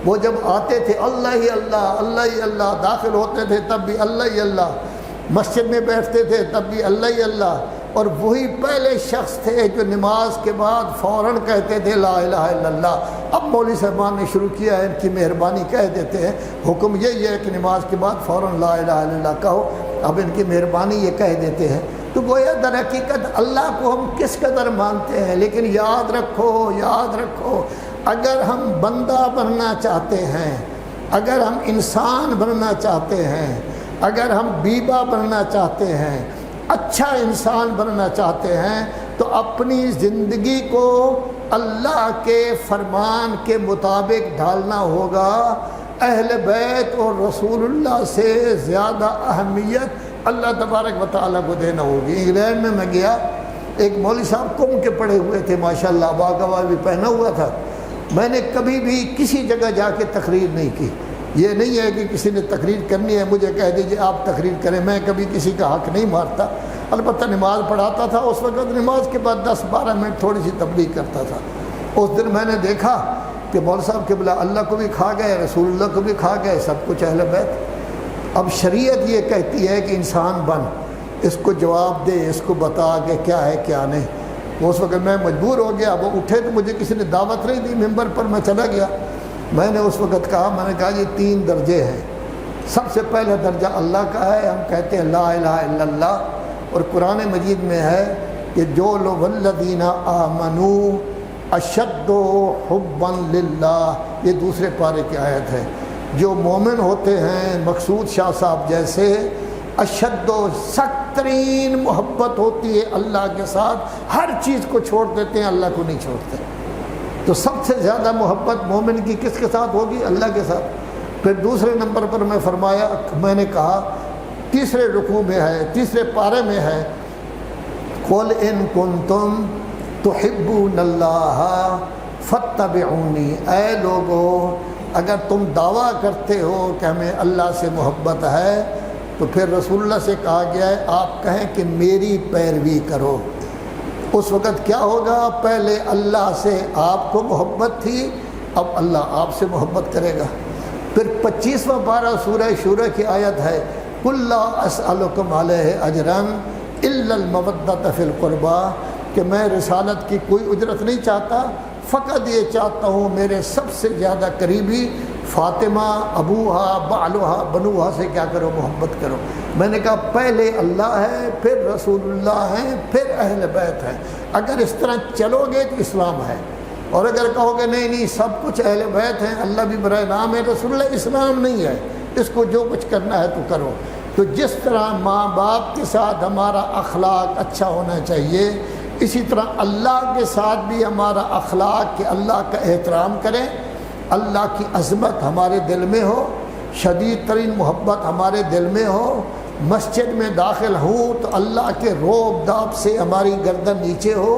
وہ جب آتے تھے اللہ ہی اللہ اللہ ہی اللہ، داخل ہوتے تھے تب بھی اللہ ہی اللہ، مسجد میں بیٹھتے تھے تب بھی اللہ ہی اللہ، اور وہی پہلے شخص تھے جو نماز کے بعد فوراً کہتے تھے لا الہ الا اللہ۔ اب مولوی صاحبان نے شروع کیا ہے، ان کی مہربانی کہہ دیتے ہیں، حکم یہی ہے کہ نماز کے بعد فوراً لا الہ الا اللہ کہو، اب ان کی مہربانی یہ کہہ دیتے ہیں۔ تو گویا در حقیقت اللہ کو ہم کس قدر مانتے ہیں، لیکن یاد رکھو اگر ہم بندہ بننا چاہتے ہیں، اگر ہم انسان بننا چاہتے ہیں، اگر ہم بیبا بننا چاہتے ہیں، اچھا انسان بننا چاہتے ہیں، تو اپنی زندگی کو اللہ کے فرمان کے مطابق ڈھالنا ہوگا۔ اہل بیت اور رسول اللہ سے زیادہ اہمیت اللہ تبارک و تعالیٰ کو دینا ہوگی۔ انگلینڈ میں میں گیا، ایک مولوی صاحب کم کے پڑے ہوئے تھے ماشاءاللہ، باغ بھی پہنا ہوا تھا۔ میں نے کبھی بھی کسی جگہ جا کے تقریر نہیں کی۔ یہ نہیں ہے کہ کسی نے تقریر کرنی ہے مجھے کہہ دیجیے آپ تقریر کریں، میں کبھی کسی کا حق نہیں مارتا۔ البتہ نماز پڑھاتا تھا، اس وقت نماز کے بعد 10-12 منٹ تھوڑی سی تبلیغ کرتا تھا۔ اس دن میں نے دیکھا کہ مولوی صاحب قبلہ اللہ کو بھی کھا گئے، رسول اللہ کو بھی کھا گئے، سب کچھ اہل بیت۔ اب شریعت یہ کہتی ہے کہ انسان بن، اس کو جواب دے، اس کو بتا کہ کیا ہے کیا نہیں۔ اس وقت میں مجبور ہو گیا، وہ اٹھے تو مجھے کسی نے دعوت نہیں دی، ممبر پر میں چلا گیا۔ میں نے اس وقت کہا، میں نے کہا یہ 3 درجے ہیں۔ سب سے پہلا درجہ اللہ کا ہے، ہم کہتے ہیں لا الہ الا اللہ، اور قرآن مجید میں ہے کہ جو لو والذین آمنوا اشد حبا للہ، یہ دوسرے پارے کی آیت ہے۔ جو مومن ہوتے ہیں مقصود شاہ صاحب جیسے، اشد و سخت ترین محبت ہوتی ہے اللہ کے ساتھ، ہر چیز کو چھوڑ دیتے ہیں، اللہ کو نہیں چھوڑتے۔ تو سب سے زیادہ محبت مومن کی کس کے ساتھ ہوگی؟ اللہ کے ساتھ۔ پھر دوسرے نمبر پر میں نے کہا تیسرے رکوع میں ہے، تیسرے پارے میں ہے، قُلْ إِن كُنتُمْ تُحِبُّونَ اللَّهَ فَاتَّبِعُونِي، اے لوگو اگر تم دعویٰ کرتے ہو کہ ہمیں اللہ سے محبت ہے، تو پھر رسول اللہ سے کہا گیا ہے آپ کہیں کہ میری پیروی کرو۔ اس وقت کیا ہوگا؟ پہلے اللہ سے آپ کو محبت تھی، اب اللہ آپ سے محبت کرے گا۔ پھر 25واں پارہ سورہ شورى کی آیت ہے، قُلْ لَا أَسْأَلُكُمْ عَلَيْهِ أَجْرًا إِلَّا الْمَوَدَّةَ فِي الْقُرْبَى، کہ میں رسالت کی کوئی اجرت نہیں چاہتا، فقط یہ چاہتا ہوں میرے سب سے زیادہ قریبی فاطمہ ابوہا بعلوہا بنوہا سے کیا کرو؟ محبت کرو۔ میں نے کہا پہلے اللہ ہے، پھر رسول اللہ ہیں، پھر اہل بیت ہیں۔ اگر اس طرح چلو گے تو اسلام ہے، اور اگر کہو گے نہیں سب کچھ اہل بیت ہیں، اللہ بھی برائے نام ہے، رسول اللہ، اسلام نہیں ہے، اس کو جو کچھ کرنا ہے تو کرو۔ تو جس طرح ماں باپ کے ساتھ ہمارا اخلاق اچھا ہونا چاہیے، اسی طرح اللہ کے ساتھ بھی ہمارا اخلاق کہ اللہ کا احترام کریں، اللہ کی عظمت ہمارے دل میں ہو، شدید ترین محبت ہمارے دل میں ہو۔ مسجد میں داخل ہوں تو اللہ کے روب داب سے ہماری گردن نیچے ہو،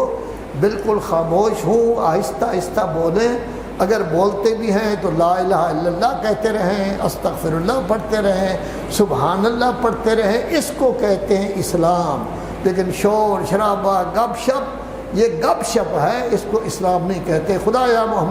بالکل خاموش ہوں، آہستہ آہستہ بولیں، اگر بولتے بھی ہیں تو لا الہ الا اللہ کہتے رہیں، استغفر اللہ پڑھتے رہیں، سبحان اللہ پڑھتے رہیں، اس کو کہتے ہیں اسلام۔ لیکن شور شرابہ گپ شپ، یہ گپ شپ ہے، اس کو اسلام نہیں کہتے۔ خدا یا محمد